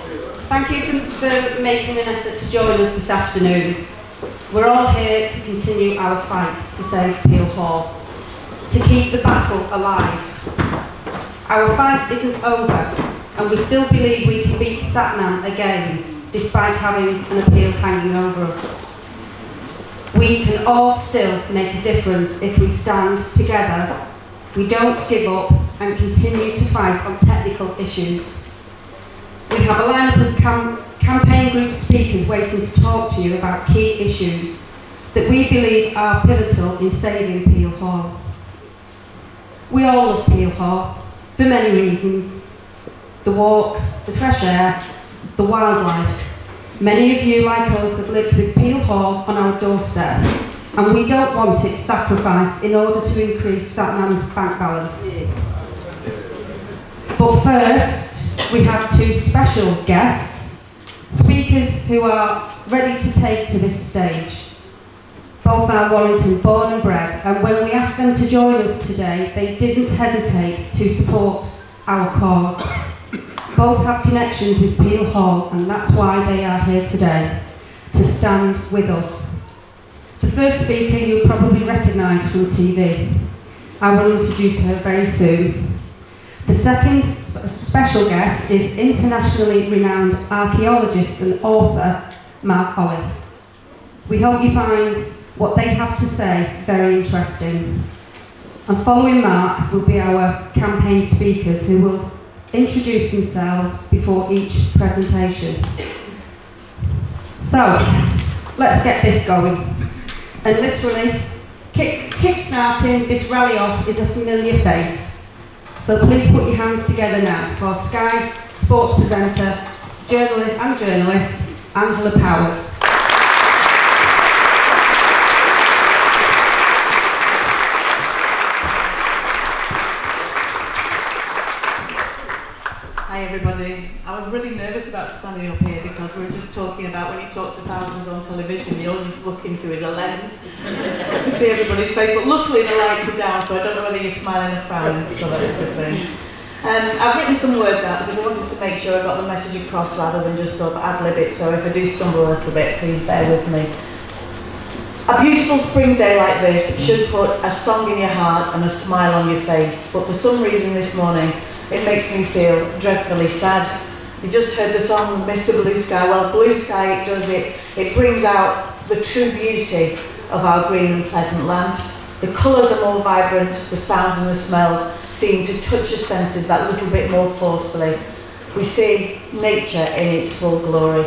Thank you for making an effort to join us this afternoon. We're all here to continue our fight to save Peel Hall, to keep the battle alive. Our fight isn't over, and we still believe we can beat Satnam again, despite having an appeal hanging over us. We can all still make a difference if we stand together, we don't give up and continue to fight on technical issues. We have a lineup of campaign group speakers waiting to talk to you about key issues that we believe are pivotal in saving Peel Hall. We all love Peel Hall for many reasons: the walks, the fresh air, the wildlife. Many of you, like us, have lived with Peel Hall on our doorstep, and we don't want it sacrificed in order to increase Satnam's bank balance. But first, we have two special guests, speakers who are ready to take to this stage. Both are Warrington born and bred, and when we asked them to join us today, they didn't hesitate to support our cause. Both have connections with Peel Hall, and that's why they are here today, to stand with us. The first speaker you'll probably recognise from TV. I will introduce her very soon. The second special guest is internationally renowned archaeologist and author, Mark Ollie. We hope you find what they have to say very interesting. And following Mark will be our campaign speakers who will introduce themselves before each presentation. So, let's get this going. And literally, kick-starting this rally off is a familiar face. So please put your hands together now for Sky sports presenter, journalist Angela Powers. Hi everybody. I was really nervous about standing up here because we were just talking about when you talk to thousands on television, the only look into is a lens. You can see everybody's face, but luckily the lights are down, so I don't know whether you're smiling or frowning, so that's a good thing. I've written some words out because I wanted to make sure I got the message across rather than just sort of ad-lib it, so if I do stumble a little bit, please bear with me. A beautiful spring day like this should put a song in your heart and a smile on your face, but for some reason this morning, it makes me feel dreadfully sad. You just heard the song Mr. Blue Sky. Well, Blue Sky, it does it. It brings out the true beauty of our green and pleasant land. The colours are more vibrant, the sounds and the smells seem to touch the senses that little bit more forcefully. We see nature in its full glory.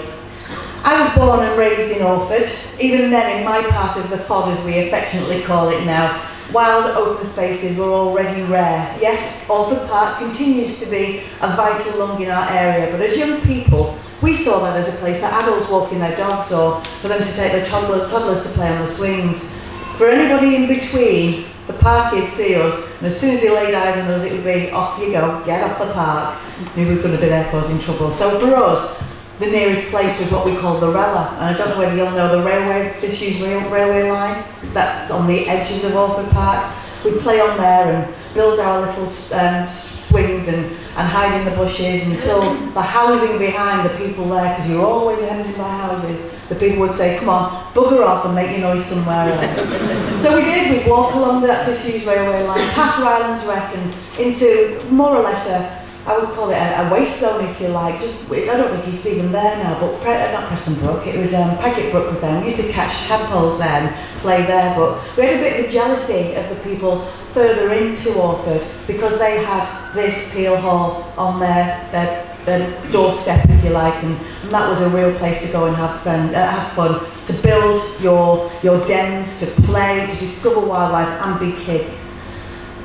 I was born and raised in Orford. Even then, in my part of the Fod, as we affectionately call it now, wild open spaces were already rare. Yes, Orford Park continues to be a vital lung in our area, but as young people, we saw that as a place for adults walking their dogs or for them to take their toddlers to play on the swings. For anybody in between, the park he'd see us, and as soon as he laid eyes on us, it would be, off you go, get off the park. Maybe we were going to be there causing trouble. So for us, the nearest place was what we call the Rella, and I don't know whether you'll know the railway, disused railway line that's on the edges of Orford Park. We'd play on there and build our little swings and hide in the bushes until the housing behind the people there, because you're always attended by houses, the people would say, come on, bugger off and make your noise somewhere else. So we did, we'd walk along that disused railway line, past Rylands Wreck and into more or less I would call it a waste zone, if you like. Just, I don't think it's even there now, but not Preston Brook, it was Packet Brook was there. We used to catch tadpoles there and play there, but we had a bit of jealousy of the people further into Orford because they had this Peel Hall on their doorstep, if you like, and that was a real place to go and have fun, to build your dens, to play, to discover wildlife and be kids.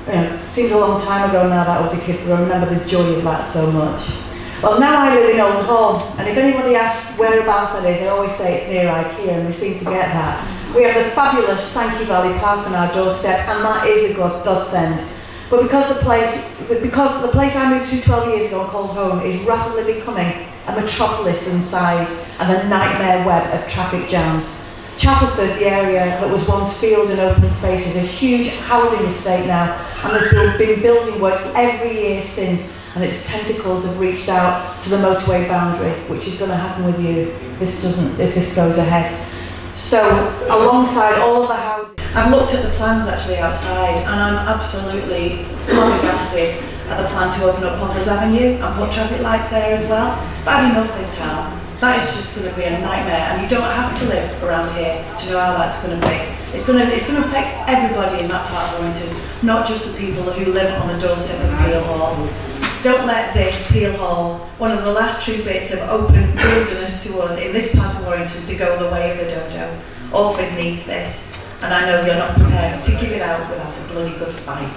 You know, it seems a long time ago now that I was a kid, but I remember the joy of that so much. Well, now I live in Old Hall, and if anybody asks whereabouts that is, I always say it's near IKEA, and they seem to get that. We have the fabulous Sankey Valley Park on our doorstep, and that is a godsend. But because the place I moved to 12 years ago and called home is rapidly becoming a metropolis in size and a nightmare web of traffic jams. Chapelford, the area that was once field and open space, is a huge housing estate now, and there's been building work every year since, and its tentacles have reached out to the motorway boundary, which is going to happen with you if this goes ahead. So, alongside all of the houses... I've looked at the plans actually outside, and I'm absolutely flabbergasted at the plan to open up Poplars Avenue and put traffic lights there as well. It's bad enough, this town. That is just going to be a nightmare, and you don't have to live around here to know how that's going to be. It's going to affect everybody in that part of Warrington, not just the people who live on the doorstep of Peel Hall. Don't let this Peel Hall, one of the last true bits of open wilderness to us in this part of Warrington, to go the way of the dodo. Alfred needs this, and I know you're not prepared to give it out without a bloody good fight.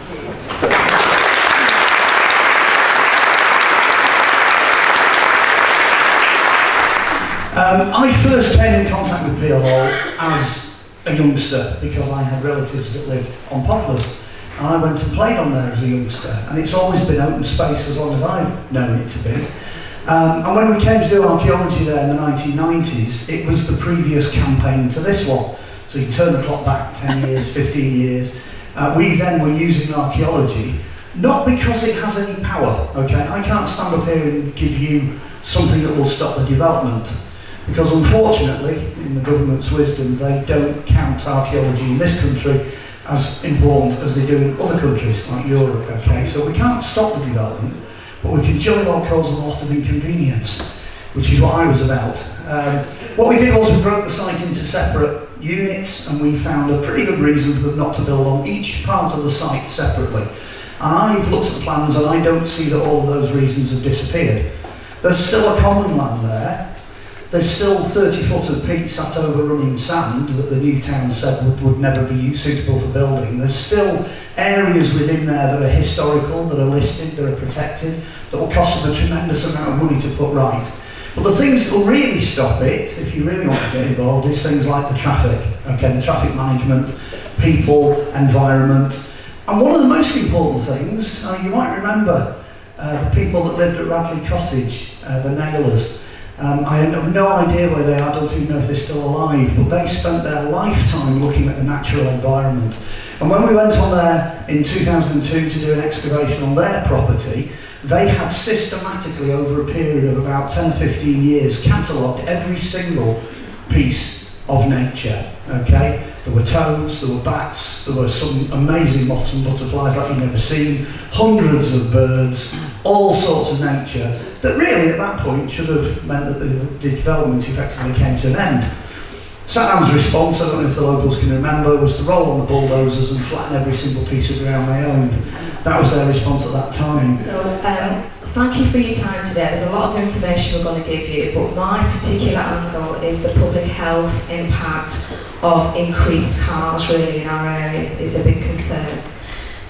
I first came in contact with Peel Hall as a youngster because I had relatives that lived on Poplars. And I went and played on there as a youngster, and it's always been open space as long as I've known it to be. And when we came to do archaeology there in the 1990s, it was the previous campaign to this one. So you turn the clock back 10 years, 15 years. We then were using archaeology, not because it has any power, okay? I can't stand up here and give you something that will stop the development. Because unfortunately, in the government's wisdom, they don't count archaeology in this country as important as they do in other countries like Europe, okay? So we can't stop the development, but we can jolly well cause a lot of inconvenience, which is what I was about. What we did was we broke the site into separate units, and we found a pretty good reason for them not to build on each part of the site separately. And I've looked at the plans, and I don't see that all of those reasons have disappeared. There's still a common land there. There's still 30 foot of peat sat over running sand that the new town said would never be suitable for building. There's still areas within there that are historical, that are listed, that are protected, that will cost them a tremendous amount of money to put right. But the things that will really stop it, if you really want to get involved, is things like the traffic, okay, the traffic management, people, environment. And one of the most important things, you might remember the people that lived at Radley Cottage, the Nailers. I have no idea where they are, I don't even know if they're still alive, but they spent their lifetime looking at the natural environment. And when we went on there in 2002 to do an excavation on their property, they had systematically, over a period of about 10 or 15 years, catalogued every single piece of nature, okay? There were toads, there were bats, there were some amazing moths and butterflies like you've never seen, hundreds of birds, all sorts of nature, that really at that point should have meant that the development effectively came to an end. Satnam's response, I don't know if the locals can remember, was to roll on the bulldozers and flatten every single piece of ground they owned. That was their response at that time. So, thank you for your time today. There's a lot of information we're going to give you, but my particular angle is the public health impact of increased cars really in our area is a big concern.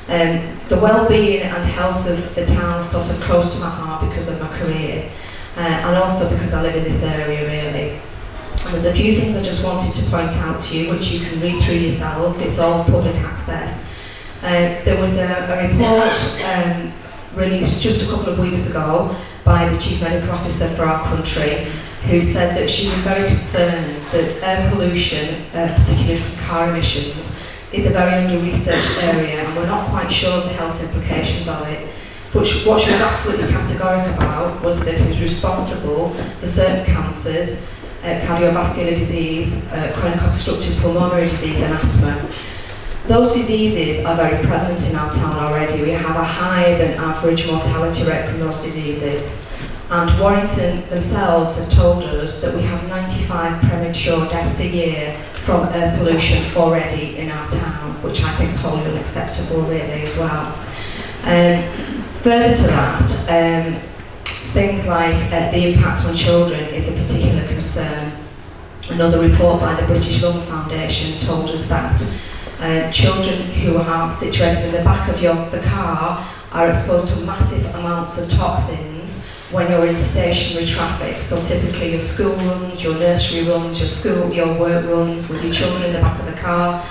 The well-being and health of the town is sort of close to my heart because of my career, and also because I live in this area really. And there's a few things I just wanted to point out to you, which you can read through yourselves. It's all public access. There was a report released just a couple of weeks ago by the Chief Medical Officer for our country, who said that she was very concerned that air pollution, particularly from car emissions, is a very under-researched area, and we're not quite sure of the health implications of it. But what she was absolutely categoric about was that it was responsible for certain cancers, cardiovascular disease, chronic obstructive pulmonary disease and asthma. Those diseases are very prevalent in our town already. We have a higher than average mortality rate from those diseases. And Warrington themselves have told us that we have 95 premature deaths a year from air pollution already in our town, which I think is wholly unacceptable really as well. Further to that, things like the impact on children is a particular concern. Another report by the British Lung Foundation told us that children who are situated in the back of the car are exposed to massive amounts of toxins when you're in stationary traffic. So typically your school runs, your nursery runs, your work runs with your children in the back of the car.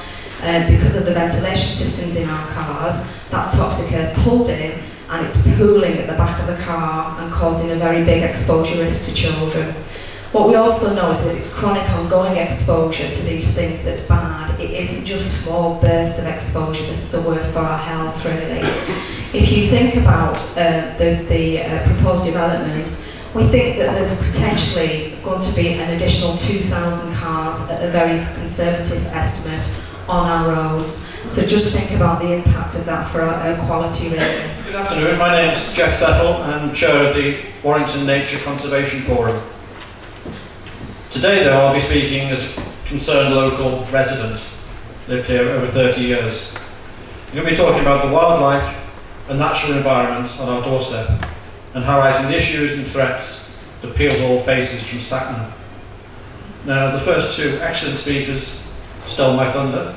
Because of the ventilation systems in our cars, that toxic air is pulled in and it's pooling at the back of the car and causing a very big exposure risk to children. What we also know is that it's chronic ongoing exposure to these things that's bad. It isn't just small bursts of exposure that's the worst for our health really. If you think about the proposed developments, we think that there's potentially going to be an additional 2,000 cars at a very conservative estimate on our roads. So just think about the impact of that for our quality rating. Good afternoon, my name is Jeff Settle and I'm chair of the Warrington Nature Conservation Forum. Today though I'll be speaking as a concerned local resident, lived here over 30 years. I'm going to be talking about the wildlife and natural environment on our doorstep and highlighting the issues and threats that Peel Hall faces from Sackman. Now the first two excellent speakers stole my thunder,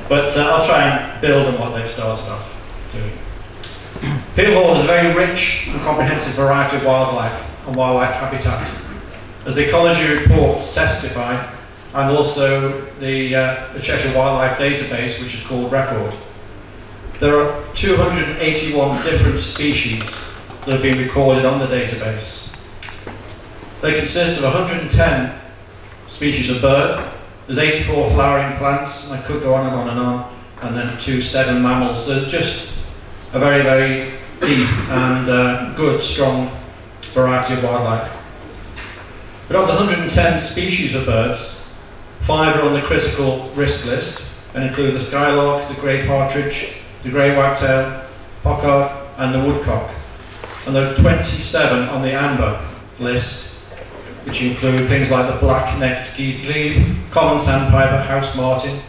but I'll try and build on what they've started off doing. Peel Hall is a very rich and comprehensive variety of wildlife and wildlife habitat, as the ecology reports testify, and also the Cheshire Wildlife Database, which is called Record. There are 281 different species that have been recorded on the database. They consist of 110 species of bird, there's 84 flowering plants, and I could go on and on, and then 7 mammals. So it's just a very, very deep and good, strong variety of wildlife. But of the 110 species of birds, 5 are on the critical risk list, and include the skylark, the grey partridge, the grey wagtail, pockard, and the woodcock. And there are 27 on the amber list, which include things like the black-necked glebe, common sandpiper, house martin,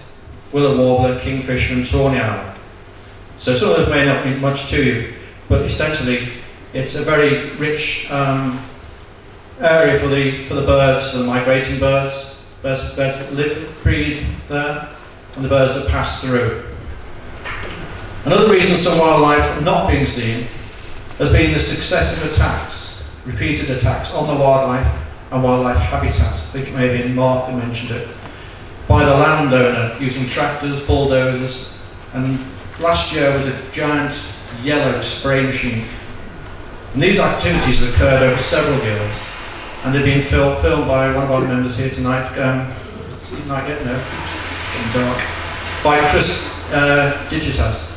willow warbler, kingfisher, and tawny owl. So some of those may not mean much to you, but essentially it's a very rich area for the birds, for the migrating birds, birds that live, breed there, and the birds that pass through. Another reason some wildlife are not being seen has been the successive attacks, repeated attacks on the wildlife and wildlife habitat. I think it may have been Mark that mentioned it, by the landowner using tractors, bulldozers, and last year was a giant yellow spray machine. And these activities have occurred over several years, and they've been filmed by one of our members here tonight, it's getting dark, by Chris Digitas.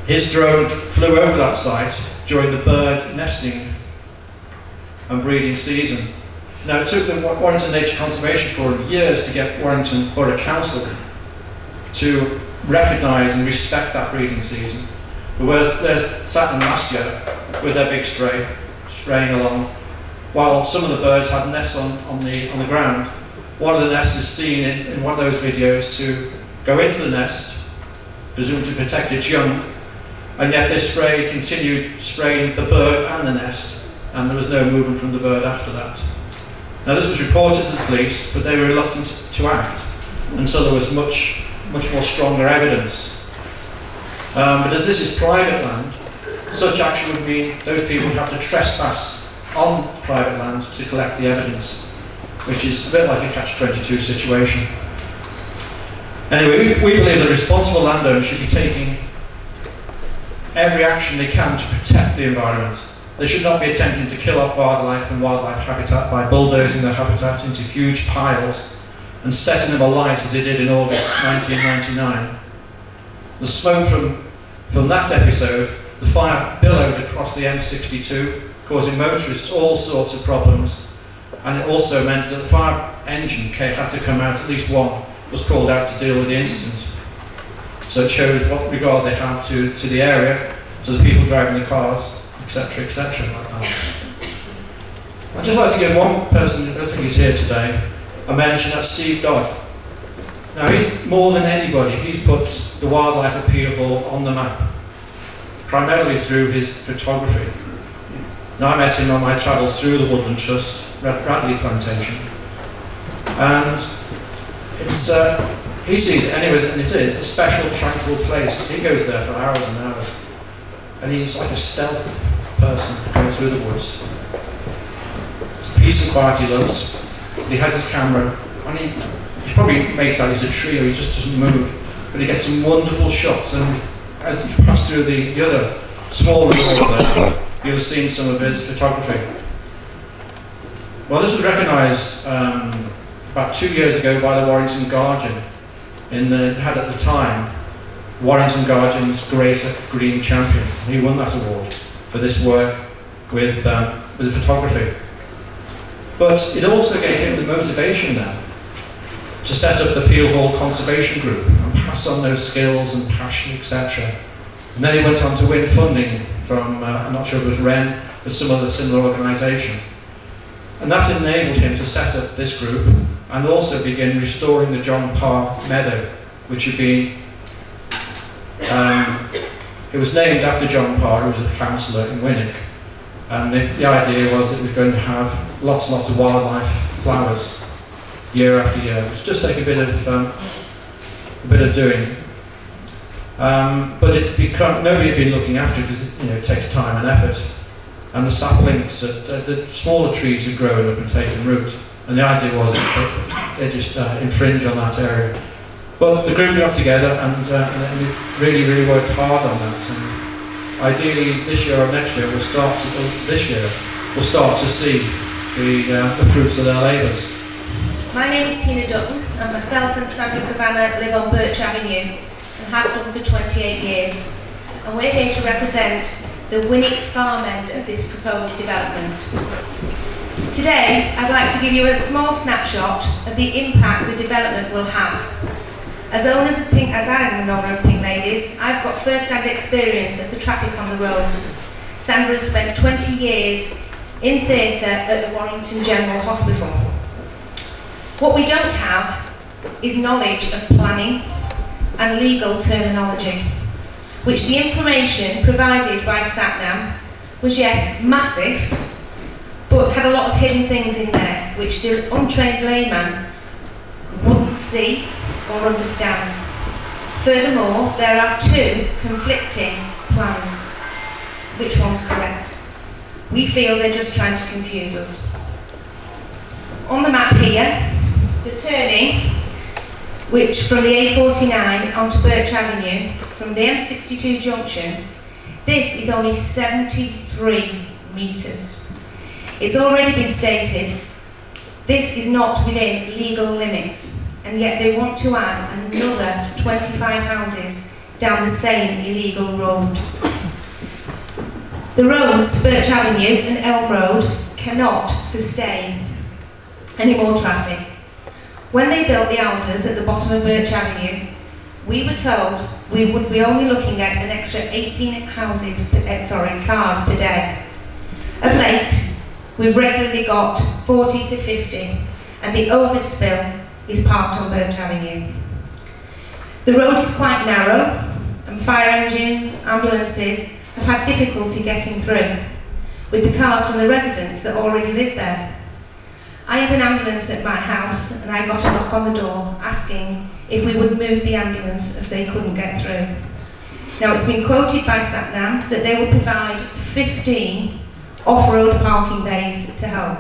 His drone flew over that site during the bird nesting and breeding season. Now it took the Warrington Nature Conservation Forum years to get Warrington Borough Council to recognise and respect that breeding season. But whereas there's Sackman last year with their big stray, spraying along, while some of the birds had nests on the ground, one of the nests is seen in one of those videos to go into the nest, presumed to protect its young, and yet this spray continued spraying the bird and the nest, and there was no movement from the bird after that. Now this was reported to the police, but they were reluctant to act until there was much more stronger evidence. But as this is private land, such action would mean those people would have to trespass on private land to collect the evidence, which is a bit like a catch-22 situation. Anyway, we believe that responsible landowners should be taking every action they can to protect the environment. They should not be attempting to kill off wildlife and wildlife habitat by bulldozing their habitat into huge piles and setting them alight as they did in August 1999. The smoke from that episode, the fire billowed across the M62, causing motorists all sorts of problems, and it also meant that the fire engine had to come out, at least one was called out to deal with the incident. So it shows what regard they have to the area, to the people driving the cars, etc., etc. like that. I'd just like to give one person, I don't think he's here today, a mention, that's Steve Dodd. Now, he's, more than anybody, he's put the wildlife of Peel Hall on the map, primarily through his photography. Now, I met him on my travels through the Woodland Trust, Bradley Plantation, and it's, he sees it anyway, and it is a special, tranquil place. He goes there for hours and hours, and he's like a stealth person going through the woods. It's peace and quiet he loves. He has his camera, and he probably makes out he's a tree or he just doesn't move, but he gets some wonderful shots. And as you pass through the other smaller wall there, you'll have seen some of his photography. Well, this was recognised about 2 years ago by the Warrington Guardian. Had at the time Warrington Guardian's Greater Green Champion. He won that award for this work with photography. But it also gave him the motivation then to set up the Peel Hall Conservation Group and pass on those skills and passion, etc. And then he went on to win funding from, I'm not sure if it was Wren, but some other similar organisation. And that enabled him to set up this group and also begin restoring the John Parr Meadow, which had been, it was named after John Parr, who was a councillor in Winwick. And the idea was it was going to have lots and lots of wildlife flowers year after year. It was just like a bit of doing. But nobody had been looking after it because it takes time and effort. And the saplings, the smaller trees had grown up and taken root. And the idea was they just infringe on that area. But the group got together and really, really worked hard on that. And ideally, this year or next year, we'll start to see the fruits of their labours. My name is Tina Dutton, and myself and Sandra Kavanagh live on Birch Avenue and have done for 28 years. And we're here to represent the Winwick farm end of this proposed development. Today, I'd like to give you a small snapshot of the impact the development will have. As I am an owner of Pink Ladies, I've got first-hand experience of the traffic on the roads. Sandra has spent 20 years in theatre at the Warrington General Hospital. What we don't have is knowledge of planning and legal terminology, which the information provided by SatNam was, yes, massive, but had a lot of hidden things in there which the untrained layman wouldn't see or understand. Furthermore, there are two conflicting plans. Which one's correct? We feel they're just trying to confuse us. On the map here, the turning, which from the A49 onto Birch Avenue, from the M62 junction, this is only 73 metres. It's already been stated, this is not within legal limits, and yet they want to add another 25 houses down the same illegal road. The roads, Birch Avenue and Elm Road, cannot sustain any more traffic. When they built the Alders at the bottom of Birch Avenue, we were told we would be only looking at an extra 18 cars per day. Of late, we've regularly got 40 to 50, and the overspill is parked on Birch Avenue. The road is quite narrow, and fire engines, ambulances have had difficulty getting through, with the cars from the residents that already live there. I had an ambulance at my house, and I got a knock on the door asking if we would move the ambulance as they couldn't get through. Now, it's been quoted by SatNam that they will provide 15 off-road parking bays to help,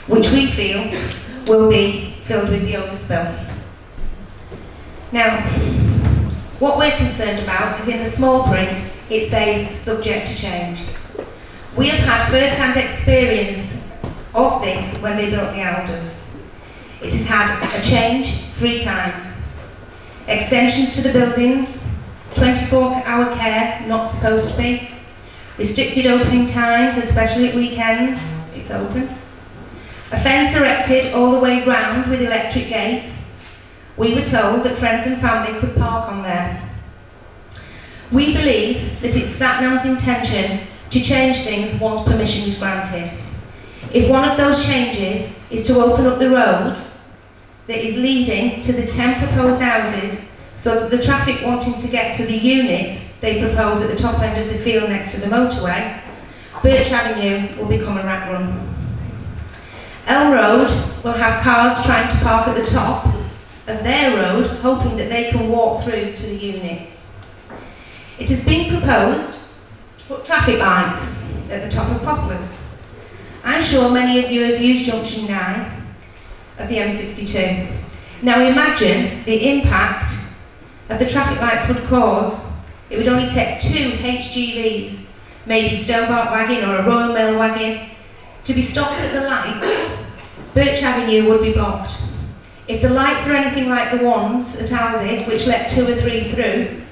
which we feel will be filled with the overspill. Now, what we're concerned about is in the small print, it says subject to change. We have had first-hand experience of this when they built the Alders. It has had a change 3 times. Extensions to the buildings, 24-hour care, not supposed to be. Restricted opening times, especially at weekends, it's open. A fence erected all the way round with electric gates. We were told that friends and family could park on there. We believe that it's SatNam's intention to change things once permission is granted. If one of those changes is to open up the road that is leading to the 10 proposed houses, so that the traffic wanting to get to the units they propose at the top end of the field next to the motorway, Birch Avenue will become a rat run. Elm Road will have cars trying to park at the top of their road, hoping that they can walk through to the units. It has been proposed to put traffic lights at the top of Poplars. I'm sure many of you have used Junction 9 of the M62. Now imagine the impact of the traffic lights would cause. It would only take 2 HGVs, maybe Stobart wagon or a Royal Mail wagon, to be stopped at the lights. Birch Avenue would be blocked. If the lights are anything like the ones at Aldi, which let 2 or 3 through,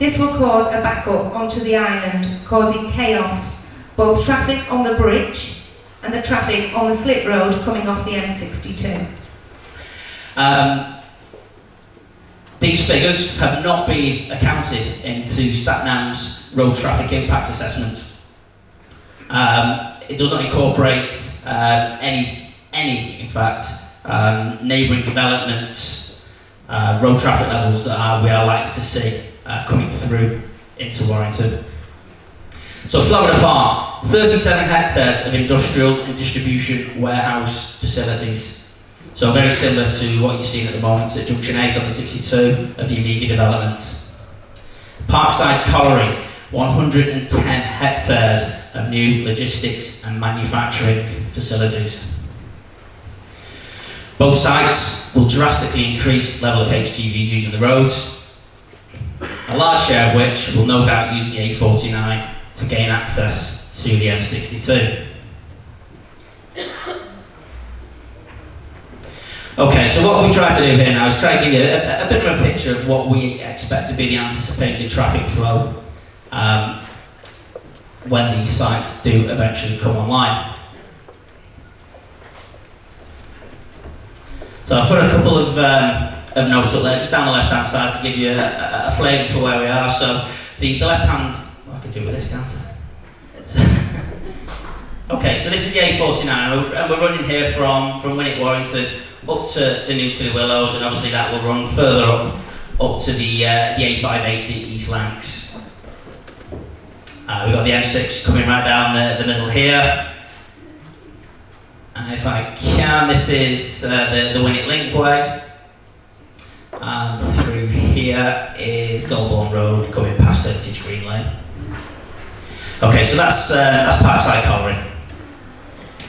This will cause a backup onto the island, causing chaos, both traffic on the bridge and the traffic on the slip road coming off the M62. These figures have not been accounted into Satnam's road traffic impact assessment. It does not incorporate any, in fact, neighbouring developments, road traffic levels that we are likely to see coming through into Warrington. So Florida Farm, 37 hectares of industrial and distribution warehouse facilities. So very similar to what you're seeing at the moment at Junction 8 on the 62 of the Omega development. Parkside Colliery, 110 hectares of new logistics and manufacturing facilities. Both sites will drastically increase the level of HGVs using the roads, a large share of which will no doubt use the A49 to gain access to the M62. Okay, so what we try to do here now is try to give you a bit of a picture of what we expect to be the anticipated traffic flow when these sites do eventually come online. So I've put a couple of notes up there, just down the left-hand side to give you a flavour for where we are. So the left-hand, well, I can do with this, can't I? So, okay, so this is the A49, and we're running here from Winwick Warrington up to New to the Willows, and obviously that will run further up to the A580 East Lancs. We've got the M6 coming right down the middle here. And if I can, this is the Winwick Linkway. And through here is Goulburn Road coming past Hermitage Green Lane. Okay, so that's Parkside Colliery.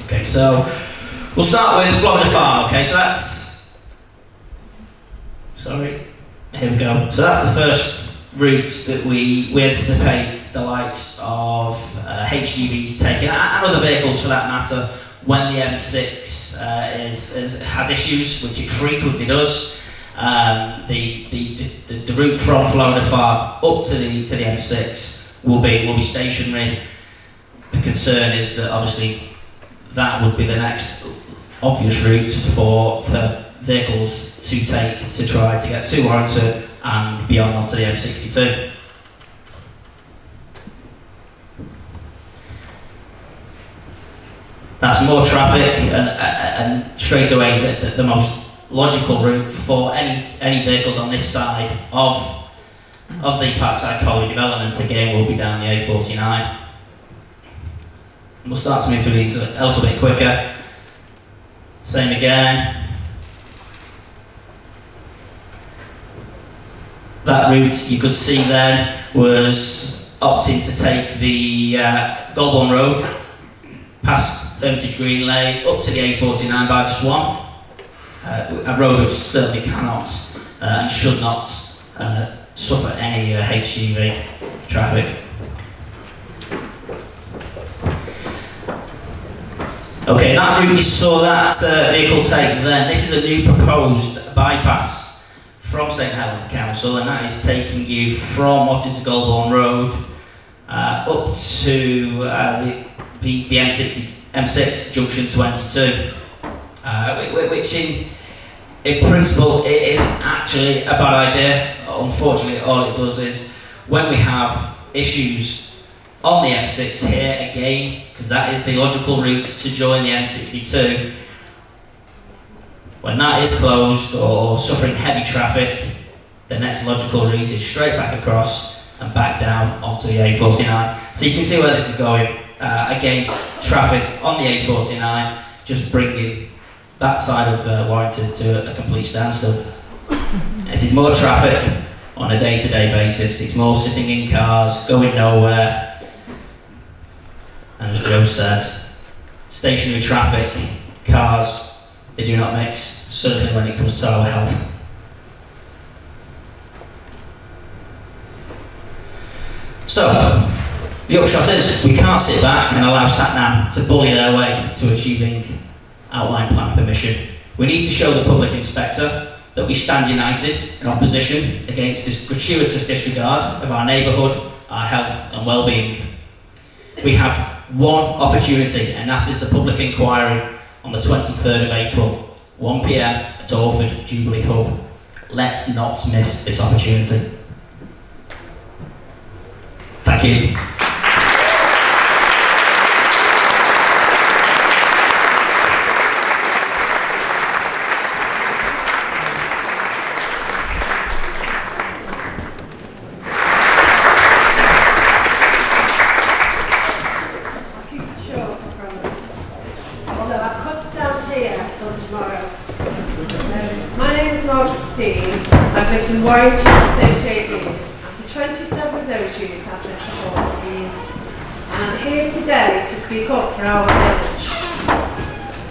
Okay, so we'll start with Florida Farm. Okay, so that's, sorry, here we go. So that's the first route that we anticipate the likes of HGVs taking, and other vehicles for that matter, when the M6 has issues, which it frequently does. The route from Florida Farm up to the M6 will be stationary. The concern is that obviously that would be the next obvious route for vehicles to take to try to get to Warrington and beyond onto the M62. That's more traffic and straight away the most logical route for any vehicles on this side of the Parkside Colliery development again will be down the A49. And we'll start to move through these a little bit quicker. Same again. That route you could see then was opting to take the Goulburn Road past Hermitage Green Lane up to the A49 by the Swan. A road which certainly cannot and should not suffer any HGV traffic. Okay, that route you saw that vehicle take then, this is a new proposed bypass from St Helens Council, and that is taking you from what is the Goulburn Road up to the M6 junction 22, which in principle it isn't actually a bad idea. Unfortunately, all it does is when we have issues on the M6 here again, because that is the logical route to join the M62. When that is closed or suffering heavy traffic, the next logical route is straight back across and back down onto the A49. So you can see where this is going. Again, traffic on the A49 just bringing that side of Warrington to a complete standstill. It is more traffic on a day-to-day basis. It's more sitting in cars, going nowhere. And as Joe said, stationary traffic, cars, they do not mix, certainly when it comes to our health. So, the upshot is we can't sit back and allow Satnam to bully their way to achieving outline plan permission. We need to show the public inspector that we stand united in opposition against this gratuitous disregard of our neighbourhood, our health and well-being. We have one opportunity, and that is the public inquiry on the 23rd of April, 1 PM at Orford Jubilee Hub. Let's not miss this opportunity. Thank you. I've lived in Warrington for 38 years, and for 27 of those years I've lived at home here. And I'm here today to speak up for our village.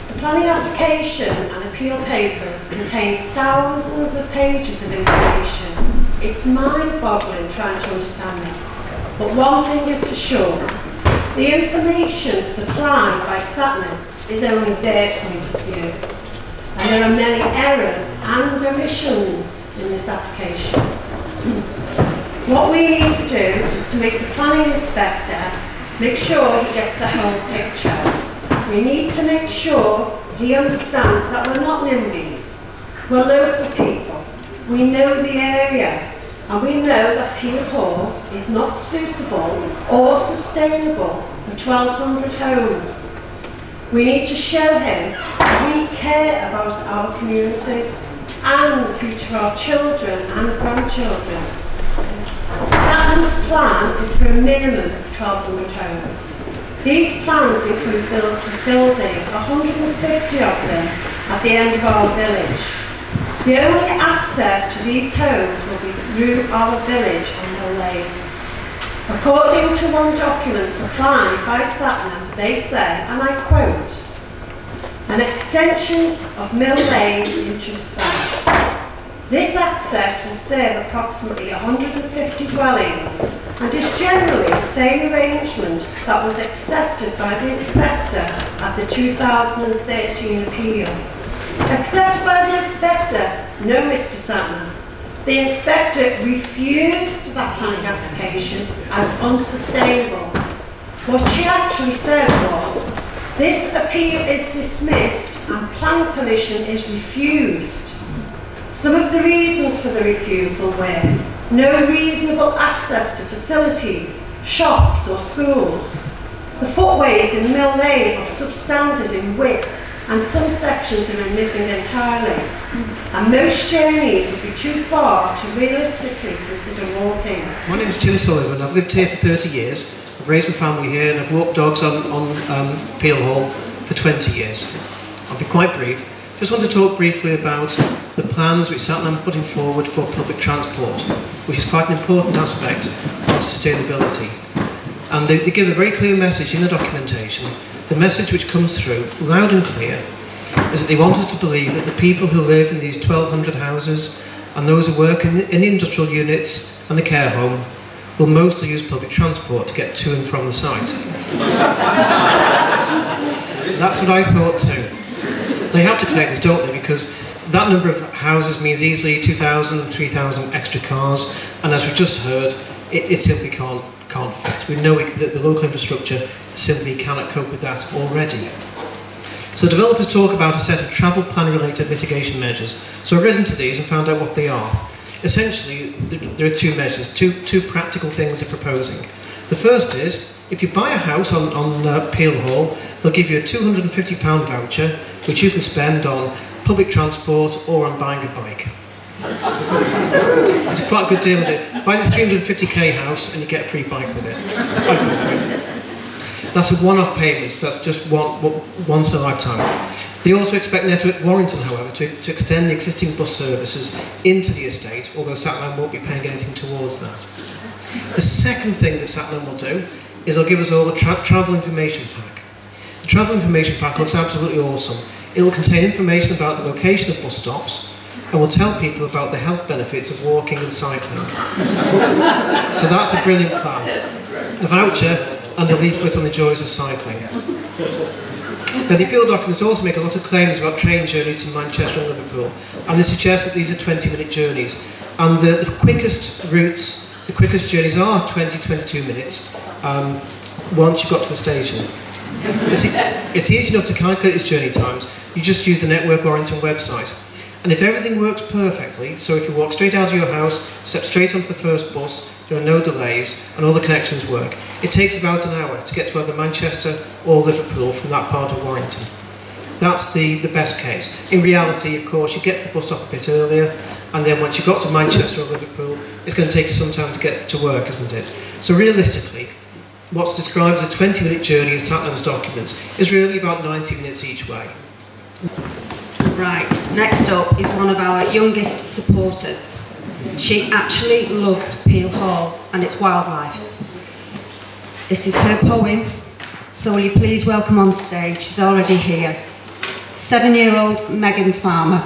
The planning application and appeal papers contain thousands of pages of information. It's mind-boggling trying to understand them. But one thing is for sure, the information supplied by Satnam is only their point of view. And there are many errors and omissions in this application. What we need to do is to make the planning inspector make sure he gets the whole picture. We need to make sure he understands that we're not NIMBYs. We're local people. We know the area, and we know that Peel Hall is not suitable or sustainable for 1,200 homes. We need to show him that we care about our community and the future of our children and grandchildren. Satnam's plan is for a minimum of 1,200 homes. These plans include building 150 of them at the end of our village. The only access to these homes will be through our village on Mill Lane. According to one document supplied by Satnam, they say, and I quote, an extension of Mill Lane into the south. This access will serve approximately 150 dwellings and is generally the same arrangement that was accepted by the inspector at the 2013 appeal. Accepted by the inspector? No, Mr. Satnam. The inspector refused that planning application as unsustainable. What she actually said was, this appeal is dismissed and planning permission is refused. Some of the reasons for the refusal were no reasonable access to facilities, shops or schools. The footways in Mill Lane are substandard in width and some sections are missing entirely. And most journeys would be too far to realistically consider walking. My name is Tim Sullivan. I've lived here for 30 years. I've raised my family here and I've walked dogs on Peel Hall for 20 years. I'll be quite brief. Just want to talk briefly about the plans which Satnam are putting forward for public transport, which is quite an important aspect of sustainability. And they give a very clear message in the documentation. The message which comes through loud and clear is that they want us to believe that the people who live in these 1,200 houses and those who work in the industrial units and the care home will mostly use public transport to get to and from the site. That's what I thought too. They have to connect this, don't they? Because that number of houses means easily 2,000, 3,000 extra cars, and as we've just heard, it simply can't fit. We know that the local infrastructure simply cannot cope with that already. So developers talk about a set of travel plan related mitigation measures. So I read into these and found out what they are. Essentially, there are two measures, two practical things they're proposing. The first is, if you buy a house on Peel Hall, they'll give you a £250 voucher, which you can spend on public transport or on buying a bike. It's quite a good deal. Buy this 350k house and you get a free bike with it. That's a one-off payment, so that's just once in a lifetime. They also expect Network Warrington, however, to extend the existing bus services into the estate, although Satnam won't be paying anything towards that. The second thing that Satnam will do is they'll give us all a travel information pack. The travel information pack looks absolutely awesome. It will contain information about the location of bus stops and will tell people about the health benefits of walking and cycling. So that's a brilliant plan. A voucher and a leaflet on the joys of cycling. Now, the appeal documents also make a lot of claims about train journeys to Manchester and Liverpool, and they suggest that these are 20-minute journeys. And the quickest routes, the quickest journeys are 20-22 minutes once you've got to the station. It's easy enough to calculate these journey times. You just use the Network Warrington website. And if everything works perfectly, so if you walk straight out of your house, step straight onto the first bus, there are no delays, and all the connections work, it takes about an hour to get to either Manchester or Liverpool from that part of Warrington. That's the best case. In reality, of course, you get to the bus stop a bit earlier, and then once you got to Manchester or Liverpool, it's going to take you some time to get to work, isn't it? So realistically, what's described as a 20-minute journey in Satnam's documents is really about 90 minutes each way. Right, next up is one of our youngest supporters. She actually loves Peel Hall and its wildlife. This is her poem, so will you please welcome on stage, she's already here, 7-year-old Megan Farmer.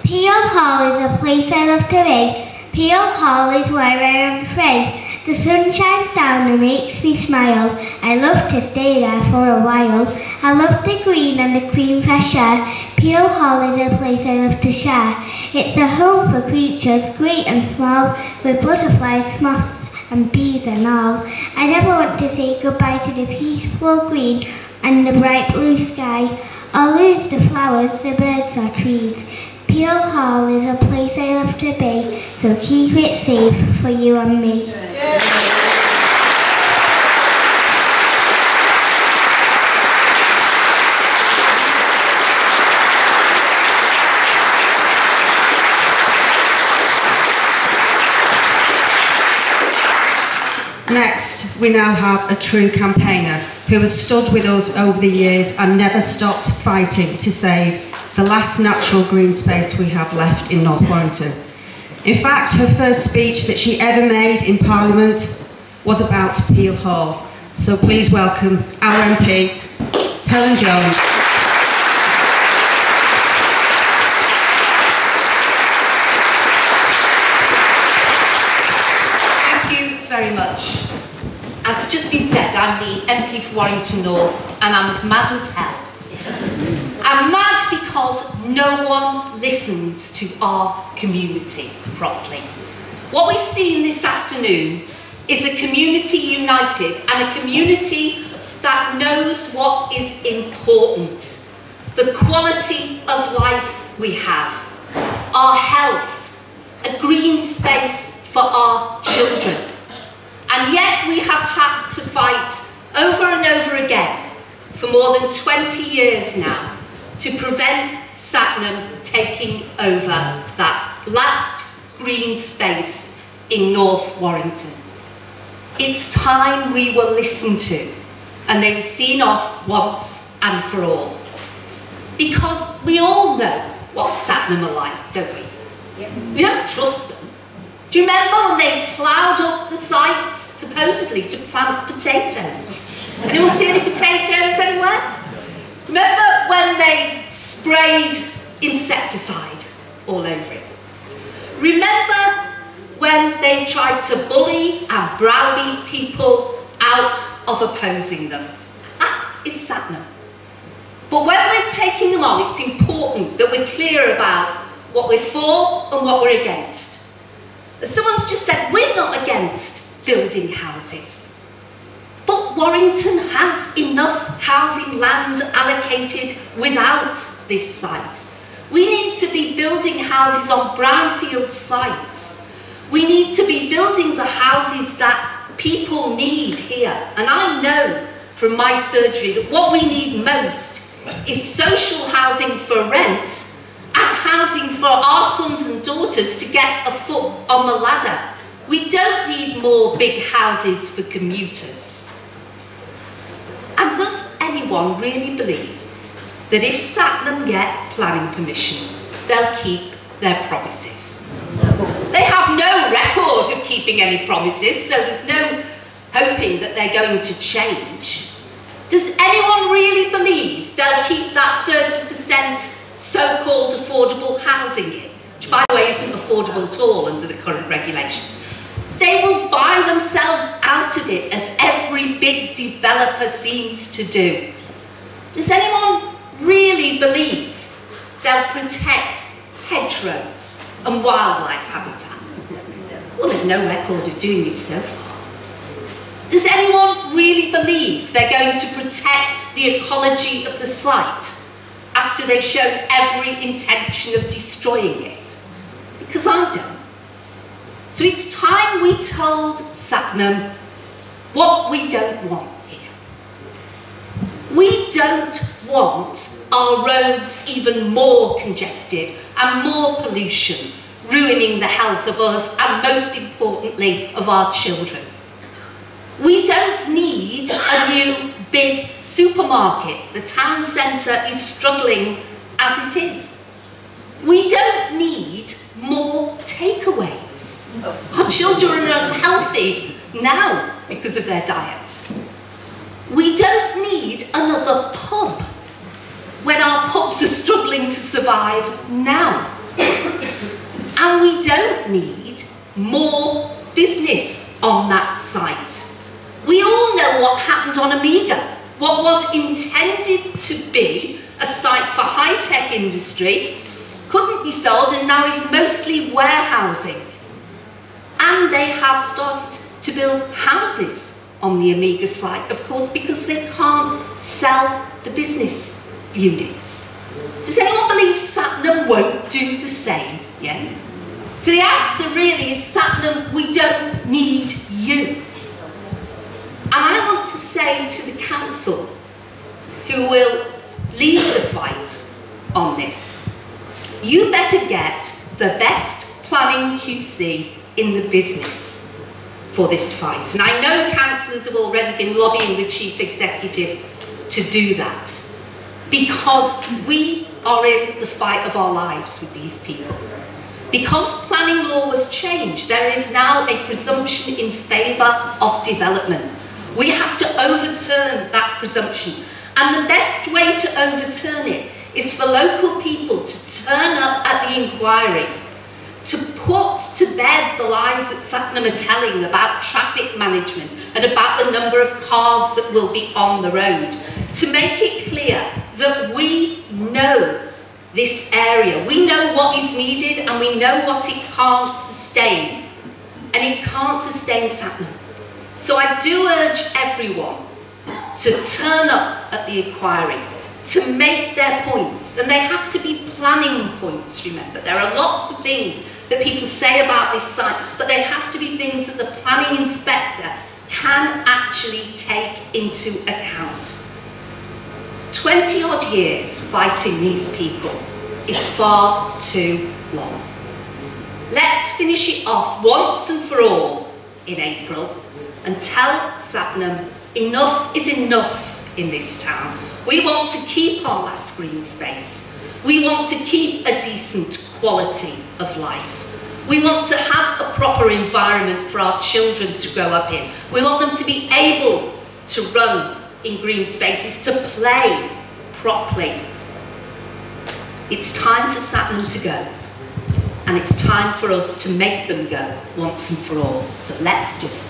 Peel Hall is a place I love to be. Peel Hall is where I am free. The sun shines down and makes me smile. I love to stay there for a while. I love the green and the clean fresh air. Peel Hall is a place I love to share. It's a home for creatures great and small, with butterflies, moths and bees and all. I never want to say goodbye to the peaceful green and the bright blue sky, or lose the flowers, the birds or trees. Peel Hall is a place I love to be, so keep it safe for you and me. Next, we now have a true campaigner who has stood with us over the years and never stopped fighting to save the last natural green space we have left in North Warrington. In fact, her first speech that she ever made in Parliament was about Peel Hall. So please welcome our MP, Helen Jones. Thank you very much. As has just been said, I'm the MP for Warrington North, and I'm as mad as hell. I'm mad because no one listens to our community properly. What we've seen this afternoon is a community united and a community that knows what is important. The quality of life we have, our health, a green space for our children. And yet we have had to fight over and over again for more than 20 years now to prevent Satnam taking over that last green space in North Warrington. It's time we were listened to and they were seen off once and for all. Because we all know what Satnam are like, don't we? Yep. We don't trust them. Do you remember when they ploughed up the sites, supposedly, to plant potatoes? Anyone see any potatoes anywhere? Remember when they sprayed insecticide all over it? Remember when they tried to bully and browbeat people out of opposing them? That is Satnam. But when we're taking them on, it's important that we're clear about what we're for and what we're against. As someone's just said, we're not against building houses. But Warrington has enough housing land allocated without this site. We need to be building houses on brownfield sites. We need to be building the houses that people need here. And I know from my surgery that what we need most is social housing for rent and housing for our sons and daughters to get a foot on the ladder. We don't need more big houses for commuters. And does anyone really believe that if Satnam get planning permission, they'll keep their promises? They have no record of keeping any promises, so there's no hoping that they're going to change. Does anyone really believe they'll keep that 30% so-called affordable housing in? Which, by the way, isn't affordable at all under the current regulations. They will buy themselves out of it, as every big developer seems to do. Does anyone really believe they'll protect hedgerows and wildlife habitats? Well, they've no record of doing it so far. Does anyone really believe they're going to protect the ecology of the site after they've shown every intention of destroying it? Because I don't. So it's time we told Satnam what we don't want here. We don't want our roads even more congested and more pollution, ruining the health of us and, most importantly, of our children. We don't need a new big supermarket. The town centre is struggling as it is. We don't need more takeaways. Our children are unhealthy now because of their diets. We don't need another pub when our pubs are struggling to survive now. And we don't need more business on that site. We all know what happened on Amiga. What was intended to be a site for high-tech industry couldn't be sold and now is mostly warehousing. And they have started to build houses on the Amiga site, of course, because they can't sell the business units. Does anyone believe Satnam won't do the same? Yeah? So the answer really is, Satnam, we don't need you. And I want to say to the council, who will lead the fight on this, you better get the best planning QC in the business for this fight. And I know councillors have already been lobbying the chief executive to do that, because we are in the fight of our lives with these people. Because planning law was changed, there is now a presumption in favour of development. We have to overturn that presumption. And the best way to overturn it is for local people to turn up at the inquiry, to put to bed the lies that Satnam are telling about traffic management and about the number of cars that will be on the road, to make it clear that we know this area. We know what is needed and we know what it can't sustain. And it can't sustain Satnam. So I do urge everyone to turn up at the inquiry, to make their points. And they have to be planning points, remember. There are lots of things that people say about this site, but they have to be things that the planning inspector can actually take into account. 20 odd years fighting these people is far too long. Let's finish it off once and for all in April and tell Satnam enough is enough in this town. We want to keep our last green space. We want to keep a decent quality of life. We want to have a proper environment for our children to grow up in. We want them to be able to run in green spaces, to play properly. It's time for Satnam to go. And it's time for us to make them go once and for all. So let's do it.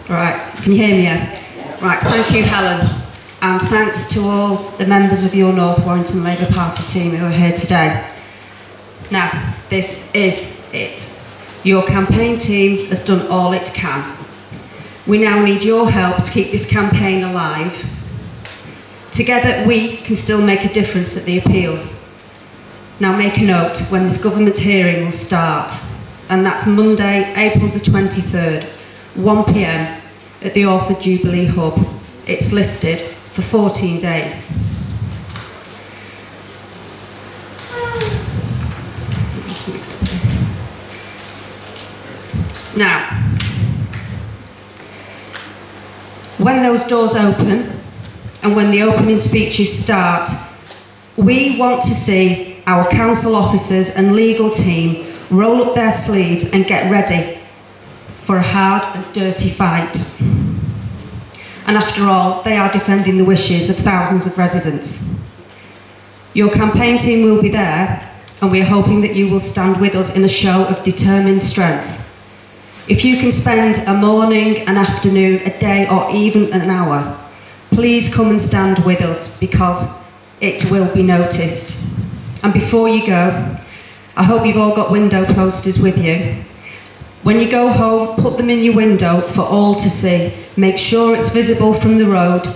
Right, can you hear me? Right, thank you, Helen. And thanks to all the members of your North Warrington Labour Party team who are here today. Now, this is it. Your campaign team has done all it can. We now need your help to keep this campaign alive. Together, we can still make a difference at the appeal. Now make a note when this government hearing will start, and that's Monday, April the 23rd, 1 p.m. at the Orford Jubilee Hub. It's listed for 14 days. Now, when those doors open and when the opening speeches start, we want to see our council officers and legal team roll up their sleeves and get ready for a hard and dirty fight. And after all, they are defending the wishes of thousands of residents. Your campaign team will be there, and we are hoping that you will stand with us in a show of determined strength. If you can spend a morning, an afternoon, a day, or even an hour, please come and stand with us, because it will be noticed. And before you go, I hope you've all got window posters with you. When you go home, put them in your window for all to see. Make sure it's visible from the road.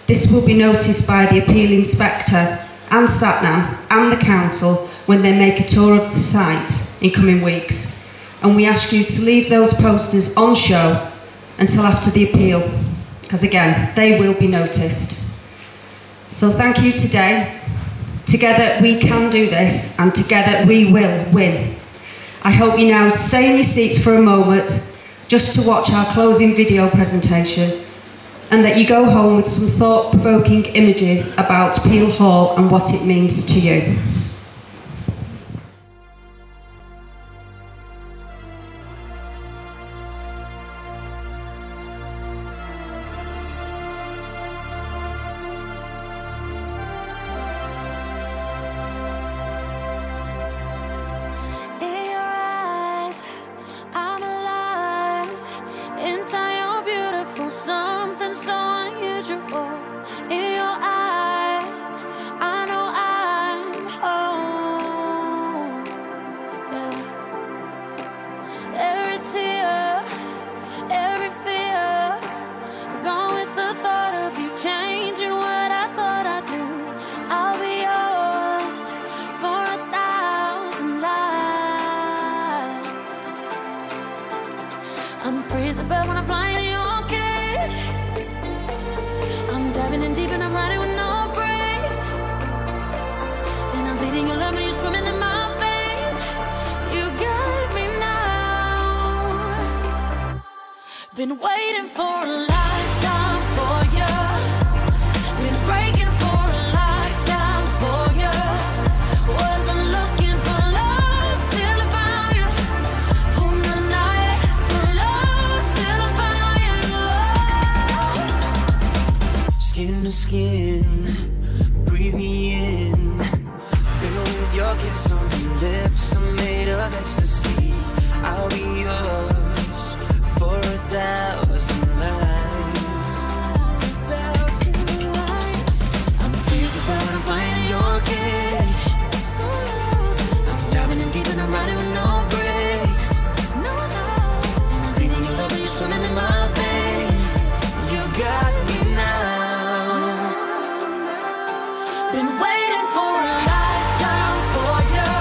This will be noticed by the appeal inspector and Satnam and the council when they make a tour of the site in coming weeks. And we ask you to leave those posters on show until after the appeal, because again, they will be noticed. So thank you today. Together we can do this, and together we will win. I hope you now stay in your seats for a moment just to watch our closing video presentation, and that you go home with some thought-provoking images about Peel Hall and what it means to you. I'm free as a bird when I'm flying in your cage. I'm diving in deep and I'm riding with no brakes. And I'm bleeding your love and you're swimming in my veins. You got me now. Been waiting for a lifetime for you. Been breaking for a lifetime for you. Wasn't looking for love till I found you. On the night for love till I found you. Skin to skin, breathe me in. Fill with your kiss on your lips. I'm made of ecstasy. I'll be yours for 1,000 nights. I'm free as a bird when I'm flying in your cage. I'm diving in deep and I'm riding with no brakes. And I'm bleeding your love and you're swimming in my veins. You've got me now. Been waiting for a lifetime for you.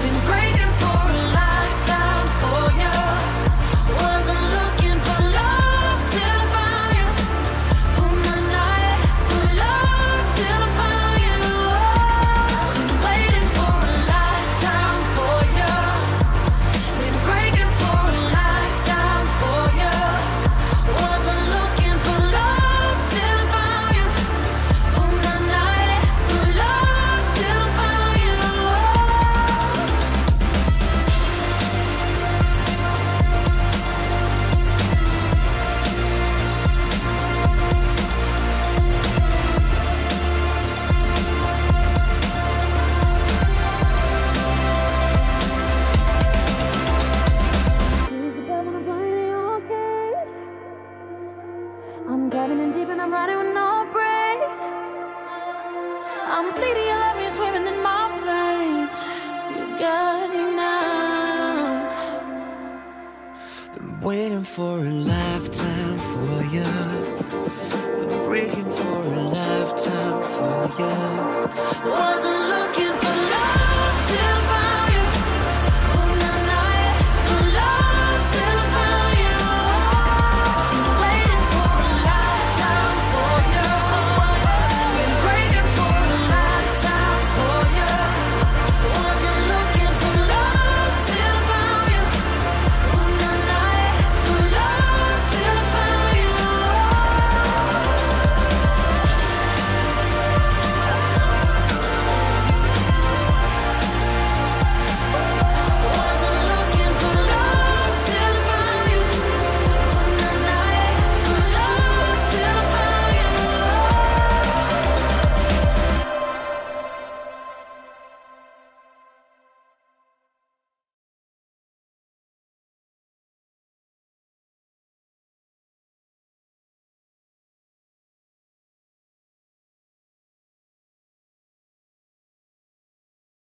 Been breaking for a lifetime for you. Wasn't looking for love till I found you. On the night for love till I found you. Been waiting for a lifetime for you. Been breaking for a lifetime for you. Wasn't looking for love till I found you. On the night for love till I found you. I'm diving in deep and I'm riding with no brakes. I'm bleeding your love, you're swimming in my veins. You got me now. Been waiting for a lifetime for you. Been breaking for a lifetime for you. Wasn't looking for